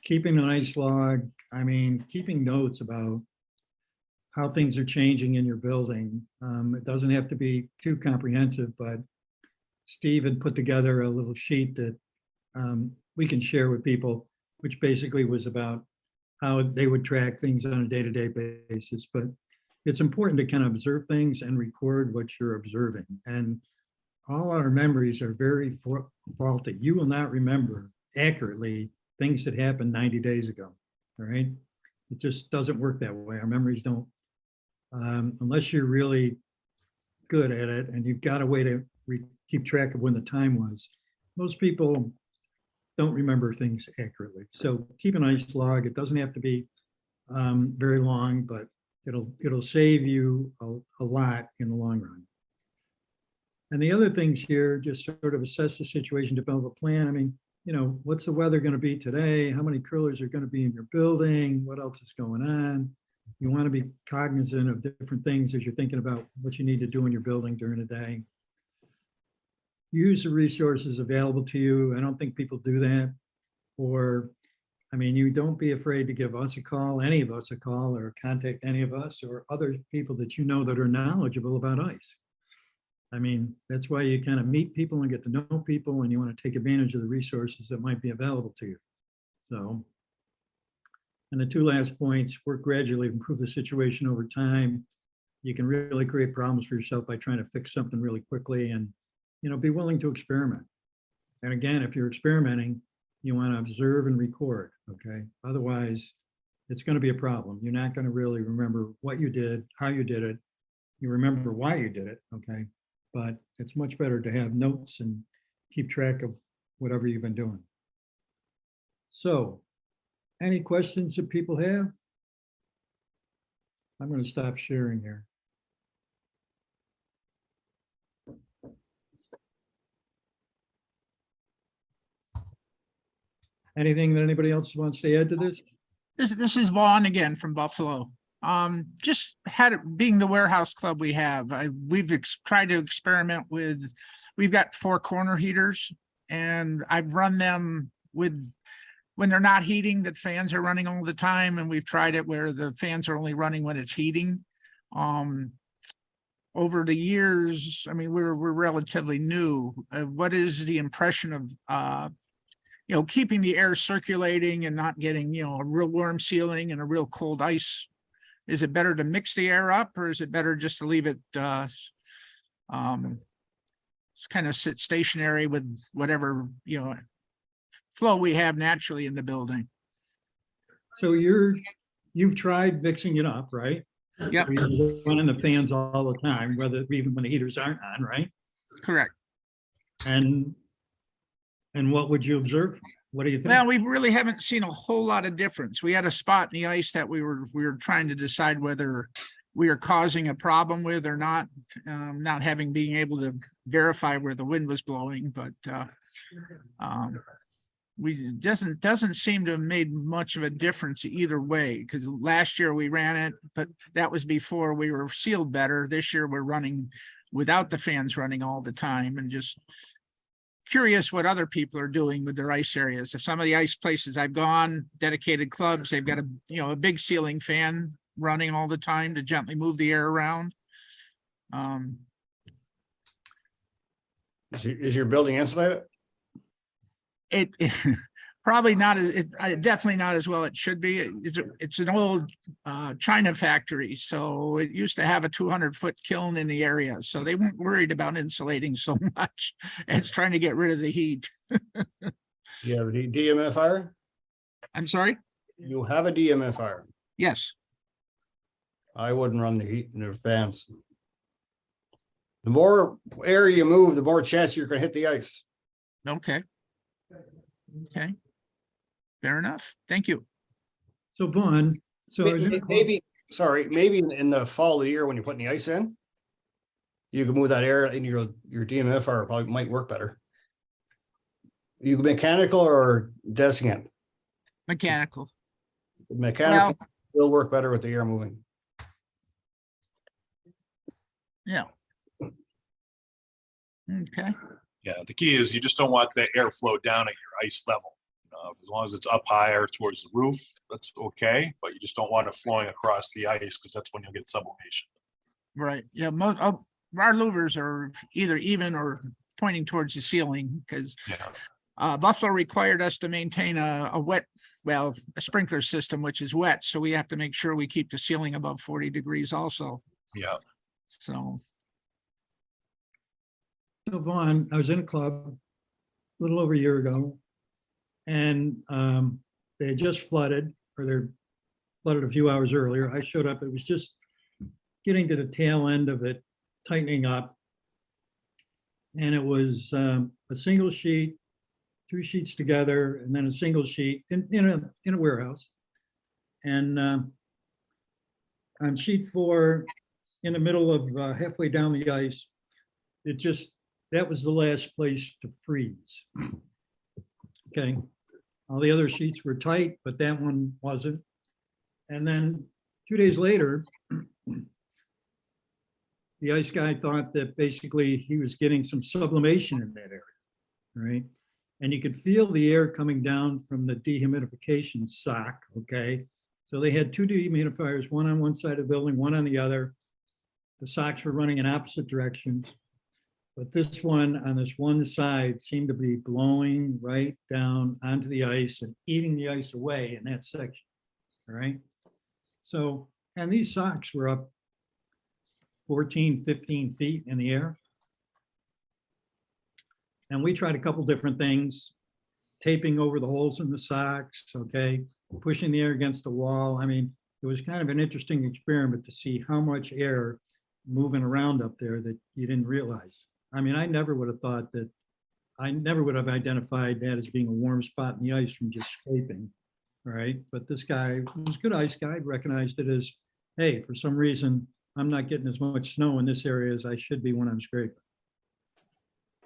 Speaker 1: Keeping an ice log, I mean, keeping notes about how things are changing in your building. It doesn't have to be too comprehensive, but Steve had put together a little sheet that we can share with people, which basically was about how they would track things on a day-to-day basis. But it's important to kind of observe things and record what you're observing. And all our memories are very faulty. You will not remember accurately things that happened 90 days ago, all right? It just doesn't work that way. Our memories don't, unless you're really good at it and you've got a way to keep track of when the time was. Most people don't remember things accurately. So keep an ice log. It doesn't have to be very long, but it'll save you a lot in the long run. And the other things here, just sort of assess the situation, develop a plan. I mean, you know, what's the weather going to be today? How many curlers are going to be in your building? What else is going on? You want to be cognizant of different things as you're thinking about what you need to do in your building during the day. Use the resources available to you. I don't think people do that. Or, I mean, you don't be afraid to give us a call, any of us a call, or contact any of us or other people that you know that are knowledgeable about ice. I mean, that's why you kind of meet people and get to know people, and you want to take advantage of the resources that might be available to you. So, and the two last points, work gradually, improve the situation over time. You can really create problems for yourself by trying to fix something really quickly, and, you know, be willing to experiment. And again, if you're experimenting, you want to observe and record, okay? Otherwise, it's going to be a problem. You're not going to really remember what you did, how you did it. You remember why you did it, okay? But it's much better to have notes and keep track of whatever you've been doing. So, any questions that people have? I'm going to stop sharing here. Anything that anybody else wants to add to this?
Speaker 5: This is Vaughn again from Buffalo. Just had it being the warehouse club we have, we've tried to experiment with, we've got 4 corner heaters, and I've run them with, when they're not heating, that fans are running all the time. And we've tried it where the fans are only running when it's heating. Over the years, I mean, we're relatively new. What is the impression of, you know, keeping the air circulating and not getting, you know, a real warm ceiling and a real cold ice? Is it better to mix the air up, or is it better just to leave it kind of sit stationary with whatever, you know, flow we have naturally in the building?
Speaker 1: So you've tried mixing it up, right?
Speaker 5: Yep.
Speaker 1: You're running the fans all the time, whether even when the heaters aren't on, right?
Speaker 5: Correct.
Speaker 1: And what would you observe? What do you think?
Speaker 5: Well, we really haven't seen a whole lot of difference. We had a spot in the ice that we were trying to decide whether we are causing a problem with or not, not having being able to verify where the wind was blowing, but we doesn't seem to have made much of a difference either way, because last year we ran it, but that was before we were sealed better. This year we're running without the fans running all the time, and just curious what other people are doing with their ice areas. Some of the ice places I've gone, dedicated clubs, they've got a big ceiling fan running all the time to gently move the air around.
Speaker 2: Is your building insulated?
Speaker 5: It probably not as, definitely not as well it should be. It's an old China factory, so it used to have a 200-foot kiln in the area, so they weren't worried about insulating so much as trying to get rid of the heat.
Speaker 2: You have a DMFR?
Speaker 5: I'm sorry?
Speaker 2: You have a DMFR.
Speaker 5: Yes.
Speaker 2: I wouldn't run the heat in the fans. The more air you move, the more chance you're gonna hit the ice.
Speaker 5: Okay. Okay. Fair enough. Thank you.
Speaker 1: So Vaughn, so I was in a club-
Speaker 2: Maybe, sorry, maybe in the fall of the year when you're putting the ice in, you can move that air in your DMFR probably might work better. You mechanical or desiccant?
Speaker 5: Mechanical.
Speaker 2: Mechanical will work better with the air moving.
Speaker 5: Yeah. Okay.
Speaker 7: Yeah, the key is you just don't want the airflow down at your ice level. As long as it's up higher towards the roof, that's okay, but you just don't want it flowing across the ice because that's when you'll get sublimation.
Speaker 5: Right. Yeah. Most of our louvers are either even or pointing towards the ceiling because
Speaker 7: Yeah,
Speaker 5: Buffalo required us to maintain a wet, well, a sprinkler system, which is wet. So we have to make sure we keep the ceiling above 40 degrees also.
Speaker 7: yeah.
Speaker 5: So,
Speaker 1: So Vaughn, I was in a club a little over a year ago, and they had just flooded, or they're flooded a few hours earlier. I showed up, it was just getting to the tail end of it, tightening up. And it was a single sheet, 2 sheets together, and then a single sheet in a warehouse. And on sheet 4, in the middle of halfway down the ice, that was the last place to freeze. Okay, all the other sheets were tight, but that one wasn't. And then 2 days later, the ice guy thought that basically he was getting some sublimation in that area, right? And you could feel the air coming down from the dehumidification sock, okay? So they had 2 dehumidifiers, one on one side of the building, one on the other. The socks were running in opposite directions. But this one on this one side seemed to be blowing right down onto the ice and eating the ice away in that section, all right? So, and these socks were up 14, 15 feet in the air. And we tried a couple different things, taping over the holes in the socks, okay, pushing the air against the wall. I mean, it was kind of an interesting experiment to see how much air moving around up there that you didn't realize. I mean, I never would have thought that, I never would have identified that as being a warm spot in the ice from just scraping, right? But this guy, who was a good ice guy, recognized it as, hey, for some reason, I'm not getting as much snow in this area as I should be when I'm scraping.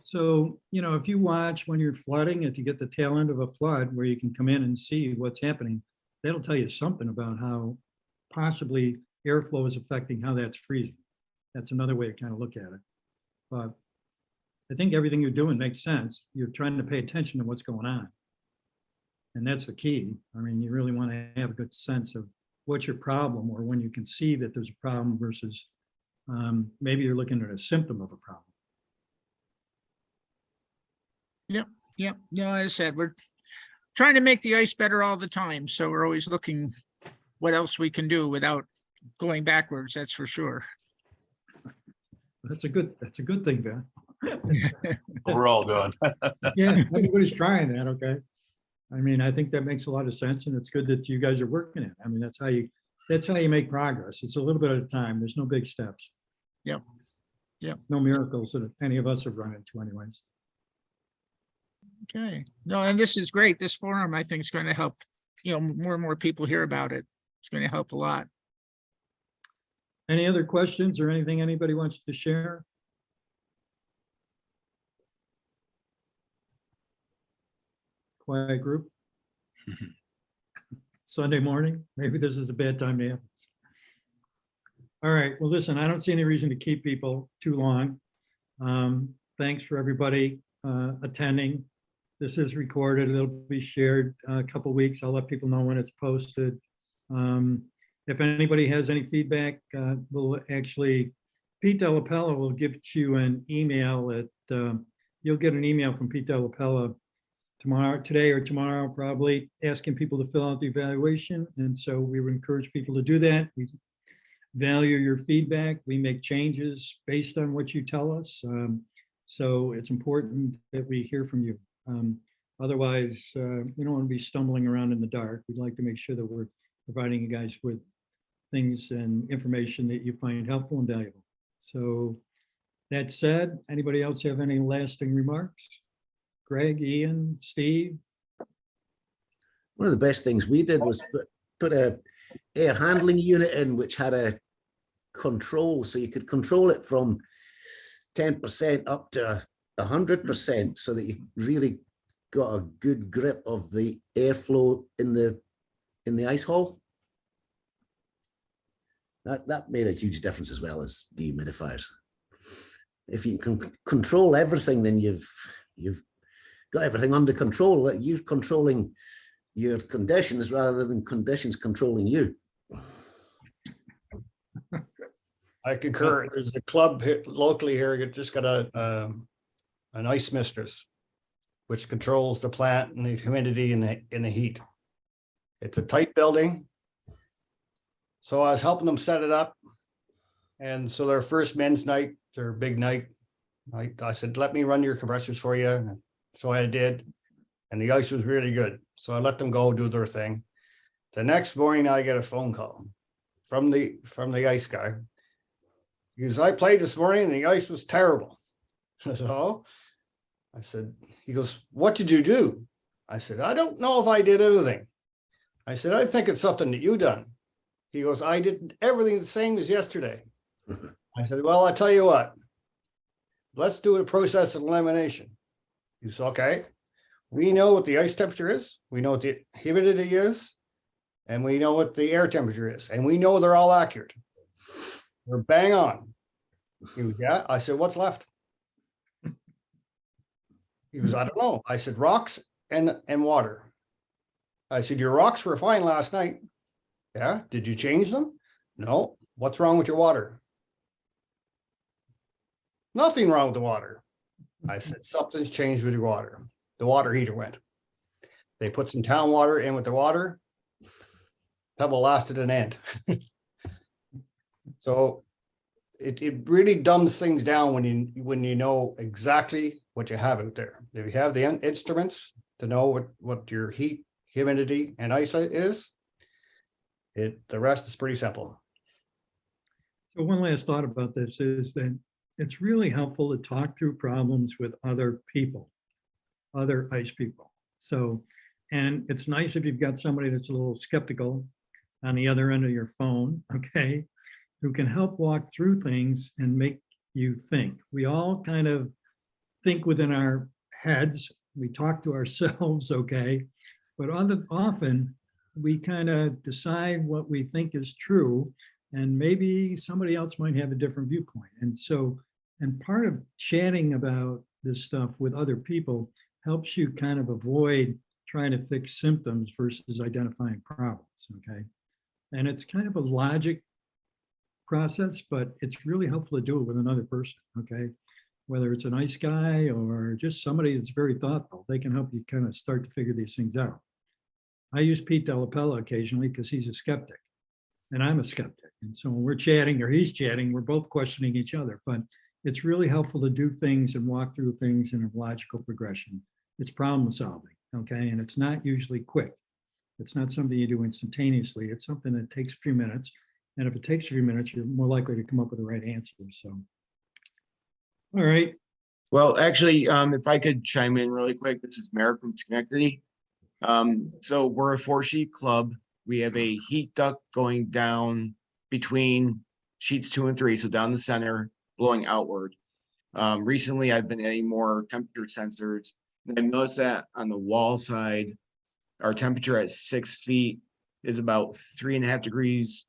Speaker 1: So, you know, if you watch when you're flooding, if you get the tail end of a flood where you can come in and see what's happening, that'll tell you something about how possibly airflow is affecting how that's freezing. That's another way to kind of look at it. But I think everything you're doing makes sense. You're trying to pay attention to what's going on. And that's the key. I mean, you really want to have a good sense of what's your problem, or when you can see that there's a problem versus maybe you're looking at a symptom of a problem.
Speaker 5: Yep. No, as I said, we're trying to make the ice better all the time. So we're always looking what else we can do without going backwards. That's for sure.
Speaker 1: That's a good thing, Ben.
Speaker 7: We're all doing.
Speaker 1: Yeah, everybody's trying that, okay? I mean, I think that makes a lot of sense, and it's good that you guys are working it. I mean, that's how you make progress. It's a little bit at a time. There's no big steps.
Speaker 5: Yep.
Speaker 1: No miracles that any of us have run into anyways.
Speaker 5: Okay. No, and this is great. This forum, I think, is going to help, more and more people hear about it. It's going to help a lot.
Speaker 1: Any other questions or anything anybody wants to share? Quiet group. Sunday morning, maybe this is a bad time to have this. All right, well, listen, I don't see any reason to keep people too long. Thanks for everybody attending. This is recorded. It'll be shared a couple weeks. I'll let people know when it's posted. If anybody has any feedback, we'll actually, Pete Della Pella will give you an email you'll get an email from Pete Della Pella today or tomorrow, probably asking people to fill out the evaluation. And so we would encourage people to do that. We value your feedback. We make changes based on what you tell us. So it's important that we hear from you. Otherwise, we don't want to be stumbling around in the dark. We'd like to make sure that we're providing you guys with things and information that you find helpful and valuable. So that said, anybody else have any lasting remarks? Greg, Ian, Steve?
Speaker 6: One of the best things we did was put a air handling unit in, which had a control, so you could control it from 10% up to 100%, so that you really got a good grip of the airflow in the ice hall. That made a huge difference, as well as dehumidifiers. If you can control everything, then you've got everything under control. That you're controlling your conditions rather than conditions controlling you.
Speaker 2: I concur. There's a club locally here that just got an ice mistress, which controls the plant and the humidity and the heat. It's a tight building. So I was helping them set it up. And so their first men's night, their big night, I said, let me run your compressors for you. And so I did. And the ice was really good. So I let them go do their thing. The next morning, I get a phone call from the ice guy. He goes, I played this morning and the ice was terrible. So I said, he goes, what did you do? I said, I don't know if I did anything. I said, I think it's something that you done. He goes, I did everything the same as yesterday. I said, well, I tell you what, let's do a process of elimination. He said, okay, we know what the ice temperature is. We know what the humidity is. And we know what the air temperature is. And we know they're all accurate. We're bang on. He goes, yeah. I said, what's left? He goes, I don't know. I said, rocks and water. I said, your rocks were fine last night. Yeah. Did you change them? No. What's wrong with your water? Nothing wrong with the water. I said, something's changed with your water. The water heater went. They put some town water in with the water. Pebble lasted an end. So it really dumbs things down when you know exactly what you have out there. If you have the instruments to know what your heat, humidity, and ice is, the rest is pretty simple.
Speaker 1: So one last thought about this is that it's really helpful to talk through problems with other people, other ice people. So, and it's nice if you've got somebody that's a little skeptical on the other end of your phone, okay, who can help walk through things and make you think. We all kind of think within our heads, we talk to ourselves, okay, but often we kind of decide what we think is true, and maybe somebody else might have a different viewpoint. And so, and part of chatting about this stuff with other people helps you kind of avoid trying to fix symptoms versus identifying problems, okay? And it's kind of a logic process, but it's really helpful to do it with another person, okay? Whether it's a nice guy or just somebody that's very thoughtful, they can help you kind of start to figure these things out. I use Pete Delapella occasionally because he's a skeptic and I'm a skeptic. And so when we're chatting or he's chatting, we're both questioning each other, but it's really helpful to do things and walk through things in a logical progression. It's problem solving, okay? And it's not usually quick. It's not something you do instantaneously. It's something that takes a few minutes. And if it takes a few minutes, you're more likely to come up with the right answer. So, all right.
Speaker 8: Well, actually, if I could chime in really quick, this is Merrick from Schenectady. So we're a 4-sheet club. We have a heat duct going down between sheets 2 and 3, so down the center, blowing outward. Recently, I've been adding more temperature sensors, and I noticed that on the wall side, our temperature at 6 feet is about 3.5 degrees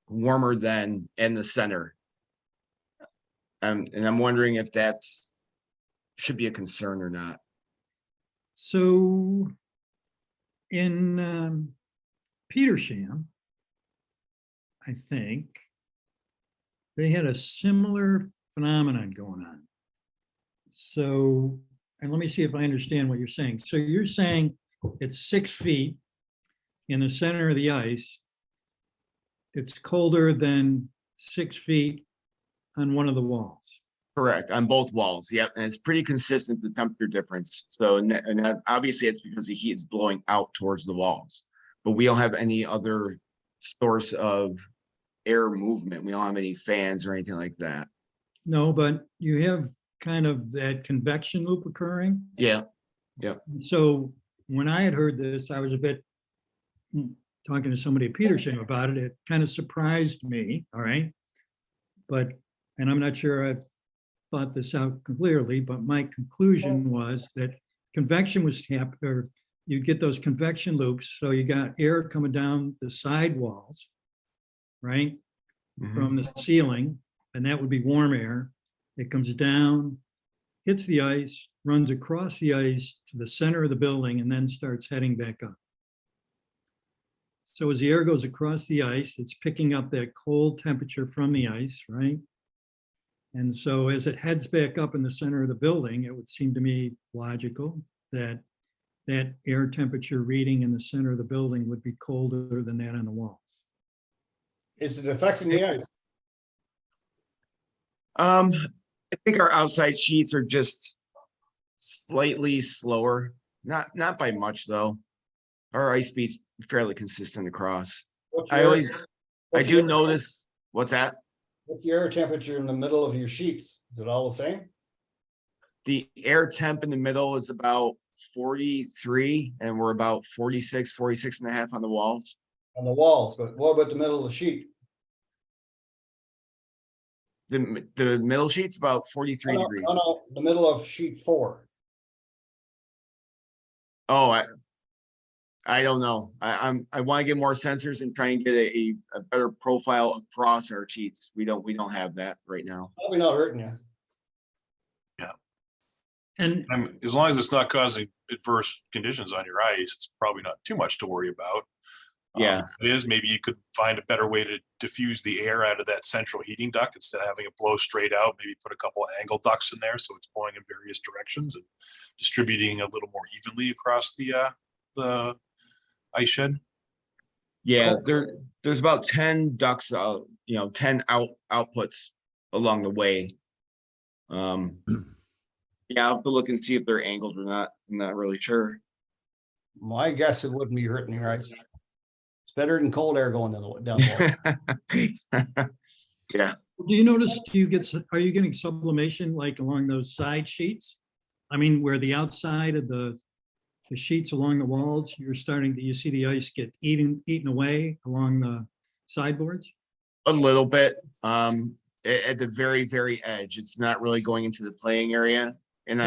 Speaker 8: warmer than in the center. And I'm wondering if that's should be a concern or not.
Speaker 1: So in Petersham, I think they had a similar phenomenon going on. So and let me see if I understand what you're saying. So you're saying it's 6 feet in the center of the ice. It's colder than 6 feet on one of the walls.
Speaker 8: Correct, on both walls, yep, and it's pretty consistent, the temperature difference. So, obviously it's because the heat is blowing out towards the walls. But we don't have any other source of air movement. We don't have any fans or anything like that.
Speaker 1: No, but you have kind of that convection loop occurring.
Speaker 8: Yeah,
Speaker 1: So when I had heard this, I was a bit talking to somebody at Peterson about it. It kind of surprised me, all right? But, and I'm not sure I've thought this out clearly, but my conclusion was that convection was or you get those convection loops. So you got air coming down the side walls, right? From the ceiling, and that would be warm air. It comes down, hits the ice, runs across the ice to the center of the building, and then starts heading back up. So as the air goes across the ice, it's picking up that cold temperature from the ice, right? And so as it heads back up in the center of the building, it would seem to me logical that that air temperature reading in the center of the building would be colder than that on the walls.
Speaker 2: Is it affecting the ice?
Speaker 8: I think our outside sheets are just slightly slower, not by much though. Our ice speed's fairly consistent across. I do notice, what's that?
Speaker 2: What's the air temperature in the middle of your sheets? Is it all the same?
Speaker 8: The air temp in the middle is about 43 and we're about 46 and a half on the walls.
Speaker 2: On the walls, but what about the middle of the sheet?
Speaker 8: The middle sheet's about 43 degrees.
Speaker 2: No, the middle of sheet 4.
Speaker 8: Oh, I don't know. I want to get more sensors and try and get a better profile across our sheets. We don't have that right now.
Speaker 2: Probably not hurting you.
Speaker 1: And
Speaker 7: As long as it's not causing adverse conditions on your ice, it's probably not too much to worry about.
Speaker 8: Yeah.
Speaker 7: It is, maybe you could find a better way to diffuse the air out of that central heating duct instead of having it blow straight out. Maybe put a couple of angle ducts in there so it's blowing in various directions and distributing a little more evenly across the ice shed.
Speaker 8: Yeah, there's about 10 ducts, 10 outputs along the way. Yeah, I'll have to look and see if they're angled or not. I'm not really sure.
Speaker 2: My guess, it wouldn't be hurting your ice. It's better than cold air going down the wall.
Speaker 8: Yeah.
Speaker 1: do you notice, are you getting sublimation like along those side sheets? I mean, where the outside of the sheets along the walls, you see the ice get eaten away along the sideboards?
Speaker 8: A little bit, at the very, very edge. It's not really going into the playing area. And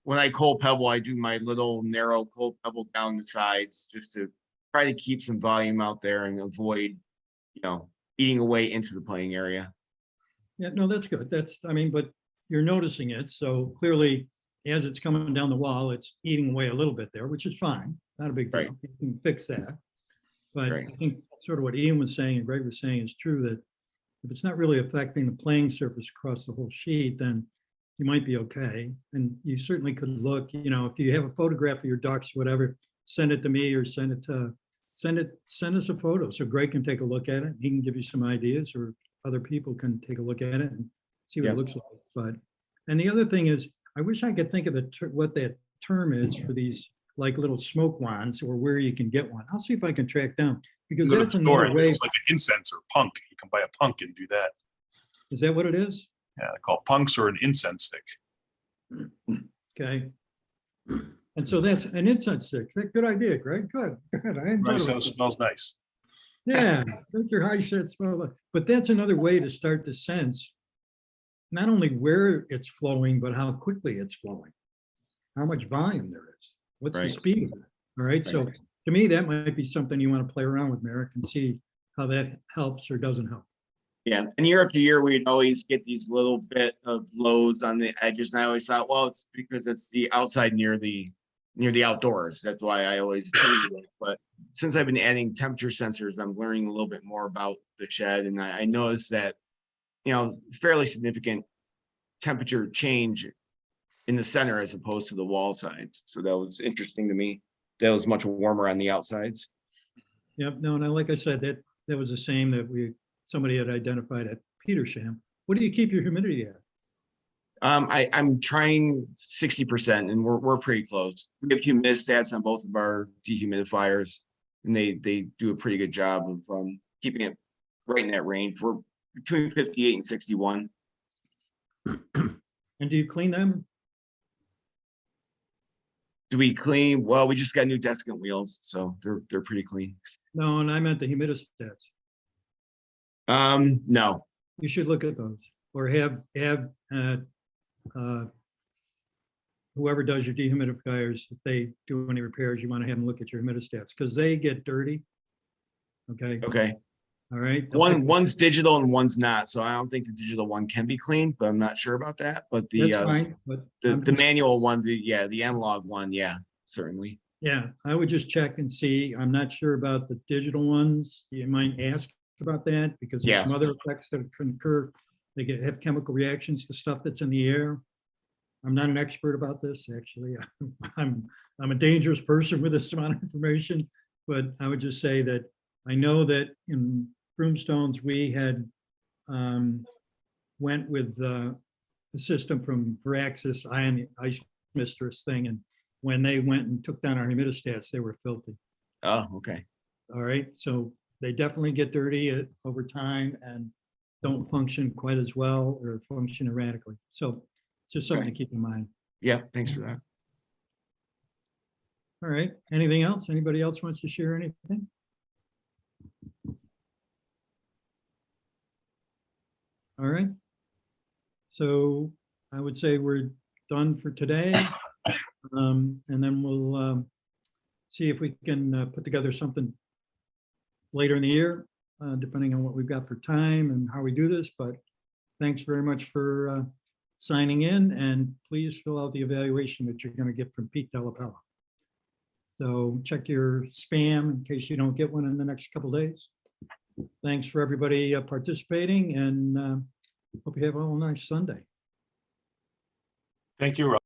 Speaker 8: when I cold pebble, I do my little narrow cold pebble down the sides just to try to keep some volume out there and avoid, eating away into the playing area.
Speaker 1: Yeah, no, that's good. But you're noticing it. So clearly, as it's coming down the wall, it's eating away a little bit there, which is fine. Not a big deal.
Speaker 8: Right.
Speaker 1: You can fix that. But
Speaker 8: Right.
Speaker 1: I think sort of what Ian was saying and Greg was saying is true, that if it's not really affecting the playing surface across the whole sheet, then you might be okay. And you certainly could look, if you have a photograph of your ducks, whatever, send it to me or send us a photo so Greg can take a look at it. He can give you some ideas, or other people can take a look at it and see what it looks like. And the other thing is, I wish I could think of what that term is for these like little smoke wands, or where you can get one. I'll see if I can track down, because that's another way.
Speaker 7: It's like an incense or punk. You can buy a punk and do that.
Speaker 1: Is that what it is?
Speaker 7: Yeah, they're called punks or an incense stick.
Speaker 1: Okay. And so that's an incense stick. Good idea, Greg. Good.
Speaker 7: Right, so it smells nice.
Speaker 1: Yeah, make your high shed smell like. But that's another way to start to sense not only where it's flowing, but how quickly it's flowing, how much volume there is, what's the speed of it. All right. So to me, that might be something you want to play around with, Merrick, and see how that helps or doesn't help.
Speaker 8: Yeah, and year after year, we'd always get these little bit of lows on the edges, and I always thought, well, it's because it's the outside near the outdoors. That's why I always do it. But since I've been adding temperature sensors, I'm learning a little bit more about the shed, and I noticed that, fairly significant temperature change in the center as opposed to the wall sides. So that was interesting to me. That was much warmer on the outsides.
Speaker 1: Yep, no, and like I said, that was the same that somebody had identified at Petersham. What do you keep your humidity at?
Speaker 8: I'm trying 60% and we're pretty close. We have humidistats on both of our dehumidifiers and they do a pretty good job of keeping it right in that range. We're between 58 and 61.
Speaker 1: And do you clean them?
Speaker 8: Do we clean? Well, we just got new desiccant wheels, so they're pretty clean.
Speaker 1: No, and I meant the humidistats.
Speaker 8: No.
Speaker 1: You should look at those or have whoever does your dehumidifiers, if they do any repairs, you want to have them look at your humidistats because they get dirty. Okay.
Speaker 8: Okay.
Speaker 1: All right.
Speaker 8: One's digital and one's not, so I don't think the digital one can be cleaned, but I'm not sure about that. But the
Speaker 1: That's fine, but
Speaker 8: the manual one, the analog one, yeah, certainly.
Speaker 1: yeah, I would just check and see. I'm not sure about the digital ones. You might ask about that because there's
Speaker 8: Yeah.
Speaker 1: some other effects that can occur. They have chemical reactions to stuff that's in the air. I'm not an expert about this, actually. I'm a dangerous person with this amount of information, but I would just say that I know that in Broomstones, we had went with the system from Veraxis, Ice Mistress thing, and when they went and took down our humidistats, they were filthy.
Speaker 8: Oh, okay.
Speaker 1: All right, so they definitely get dirty over time and don't function quite as well or function erratically. So it's just something to keep in mind.
Speaker 8: Yeah, thanks for that.
Speaker 1: All right, anything else? Anybody else wants to share anything? All right. So I would say we're done for today. And then we'll see if we can put together something later in the year, depending on what we've got for time and how we do this. But thanks very much for signing in, and please fill out the evaluation that you're going to get from Pete Dellapella. So check your spam in case you don't get one in the next couple of days. Thanks for everybody participating, and hope you have a nice Sunday.
Speaker 7: Thank you, Rob.